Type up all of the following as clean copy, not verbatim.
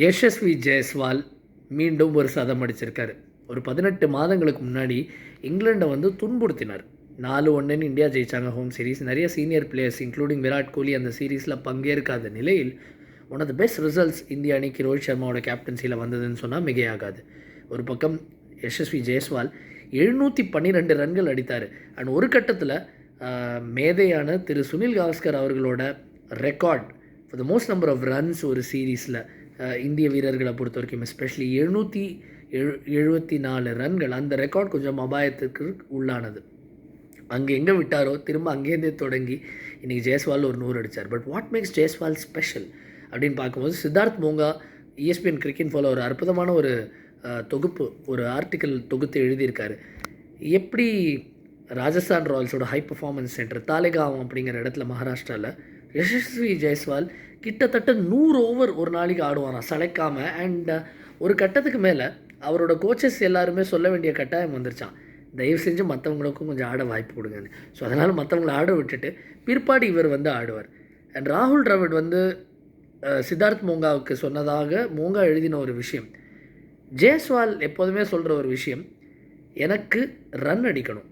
யஷஸ்வி ஜெயஸ்வால் மீண்டும் ஒரு சதம் அடிச்சிருக்காரு. ஒரு 18 மாதங்களுக்கு முன்னாடி இங்கிலாண்டை வந்து துன்புறுத்தினார். 4-1 இந்தியா ஜெயிச்சாங்க ஹோம் சீரீஸ். நிறைய senior players including Virat Kohli அந்த சீரீஸில் பங்கேற்காத நிலையில் one of the best results இந்திய அணிக்கு ரோஹித் சர்மாவோட கேப்டன்சியில் வந்ததுன்னு சொன்னால் மிகையாகாது. ஒரு பக்கம் யஷஸ்வி ஜெயஸ்வால் 712 ரன்கள் அடித்தார். அண்ட் ஒரு கட்டத்தில் மேதையான திரு சுனில் கவாஸ்கர் அவர்களோட record for the most number of runs ஒரு சீரீஸில் இந்திய வீரர்களை பொறுத்த வரைக்கும் எஸ்பெஷலி 774 ரன்கள், அந்த ரெக்கார்ட் கொஞ்சம் அபாயத்துக்கு உள்ளானது. அங்கே எங்கே விட்டாரோ திரும்ப அங்கேருந்தே தொடங்கி இன்றைக்கி ஜெயஸ்வால் ஒரு 100 அடித்தார். But what makes Jaiswal special அப்படின்னு பார்க்கும்போது Siddharth Monga ESPN cricket follow ஒரு அற்புதமான ஒரு தொகுப்பு, ஒரு ஆர்டிக்கல் தொகுத்து எழுதியிருக்காரு. எப்படி ராஜஸ்தான் ராயல்ஸோட ஹை பர்ஃபார்மன்ஸ் சென்டர் தாலேகாவ் அப்படிங்கிற இடத்துல மகாராஷ்டிராவில் யஷஸ்வி ஜெயஸ்வால் கிட்டத்தட்ட 100 ஓவர் ஒரு நாளைக்கு ஆடுவாராம் சளைக்காமல். அண்ட் ஒரு கட்டத்துக்கு மேலே அவரோட கோச்சஸ் எல்லாருமே சொல்ல வேண்டிய கட்டாயம் வந்துருச்சான், தயவு செஞ்சு மற்றவங்களுக்கும் கொஞ்சம் ஆட வாய்ப்பு கொடுங்கன்னு. ஸோ அதனால் மற்றவங்கள ஆட விட்டுட்டு பிற்பாடு இவர் வந்து ஆடுவார். அண்ட் ராகுல் டிராவிட் வந்து சித்தார்த் மோங்காவுக்கு சொன்னதாக மோங்கா எழுதின ஒரு விஷயம், ஜெயஸ்வால் எப்போதுமே சொல்கிற ஒரு விஷயம், எனக்கு ரன் அடிக்கணும்,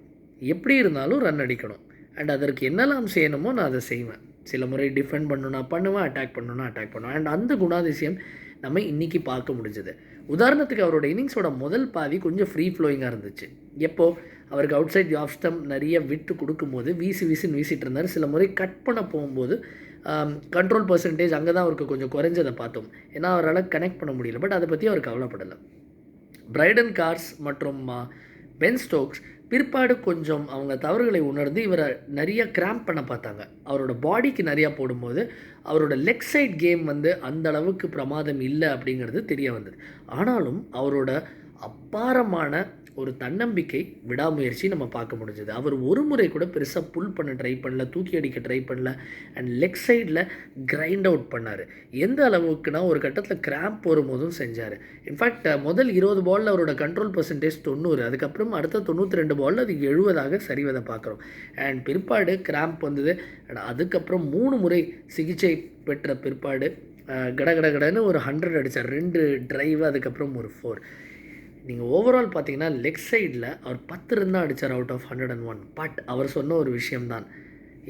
எப்படி இருந்தாலும் ரன் அடிக்கணும். அண்ட் அதற்கு என்னெல்லாம் செய்யணுமோ நான் அதை செய்வேன். சில முறை டிஃபெண்ட் பண்ணணுன்னா பண்ணுவேன், அட்டாக் பண்ணணுன்னா அட்டாக் பண்ணுவேன். அண்ட் அந்த குணாதிசயம் நம்ம இன்றைக்கி பார்க்க முடிஞ்சது. உதாரணத்துக்கு அவரோட இன்னிங்ஸோட முதல் பாதி கொஞ்சம் ஃப்ரீ ஃப்ளோயிங்காக இருந்துச்சு. எப்போது அவருக்கு அவுட் சைட் ஆஃப் ஸ்டம்ப் நிறைய விட்டு கொடுக்கும்போது வீசின்னு வீசிட்டு இருந்தார். சில முறை கட் பண்ண போகும்போது கண்ட்ரோல் பர்சன்டேஜ் அங்கே தான் அவருக்கு கொஞ்சம் குறைஞ்சதை பார்த்தோம். ஏன்னா அவரால் கனெக்ட் பண்ண முடியல. பட் அதை பற்றி அவர் கவலைப்படலை. பிரைடன் கார்ஸ் மற்றும் பென் ஸ்டோக்ஸ் பிற்பாடு கொஞ்சம் அவங்க தவறுகளை உணர்ந்து இவரை நிறைய கிராம்ப் பண்ண பார்த்தாங்க. அவரோட பாடிக்கு நிறையா போடும்போது அவரோட லெக் சைட் கேம் வந்து அந்த அளவுக்கு பிரமாதம் இல்லை அப்படிங்கிறது தெரிய வந்தது. ஆனாலும் அவரோட அபாரமான ஒரு தன்னம்பிக்கை, விடாமுயற்சி நம்ம பார்க்க முடிஞ்சது. அவர் ஒரு முறை கூட பெருசாக புல் பண்ண ட்ரை பண்ணல, தூக்கி அடிக்க ட்ரை பண்ணல. அண்ட் லெக் சைடில் கிரைண்ட் அவுட் பண்ணார். எந்த அளவுக்குனா ஒரு கட்டத்தில் கிராம்ப் வரும்போதும் செஞ்சார். இன்ஃபேக்ட் முதல் 20 பாலில் அவரோட கண்ட்ரோல் பர்சன்டேஜ் 90, அதுக்கப்புறம் அடுத்த 92 பாலில் அது 70 சரிவதை பார்க்குறோம். அண்ட் பிற்பாடு கிராம்ப் வந்தது. அண்ட் அதுக்கப்புறம் 3 முறை சிகிச்சை பெற்ற பிற்பாடு கடன்னு ஒரு 100 அடித்தார். 2 டிரைவ், அதுக்கப்புறம் ஒரு 4. நீங்கள் ஓவரால் பார்த்தீங்கன்னா லெக் சைடில் அவர் 10 ரன் தான் அடித்தார் அவுட் ஆஃப் 101. பட் அவர் சொன்ன ஒரு விஷயம்தான்,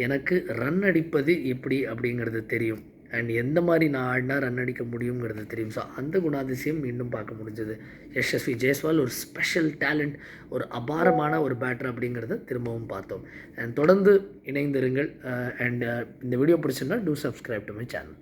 எனக்கு ரன் அடிப்பது எப்படி அப்படிங்கிறது தெரியும். அண்ட் எந்த மாதிரி நான் ஆடினா ரன் அடிக்க முடியுங்கிறது தெரியும். ஸோ அந்த குணாதிசயம் மீண்டும் பார்க்க முடிஞ்சது. யஷஸ்வி ஜெயஸ்வால் ஒரு ஸ்பெஷல் டேலண்ட், ஒரு அபாரமான ஒரு பேட்டர் அப்படிங்கிறத திரும்பவும் பார்த்தோம். அண்ட் தொடர்ந்து இணைந்திருங்கள். அண்ட் இந்த வீடியோ பிடிச்சிருந்தா two subscribe to my channel.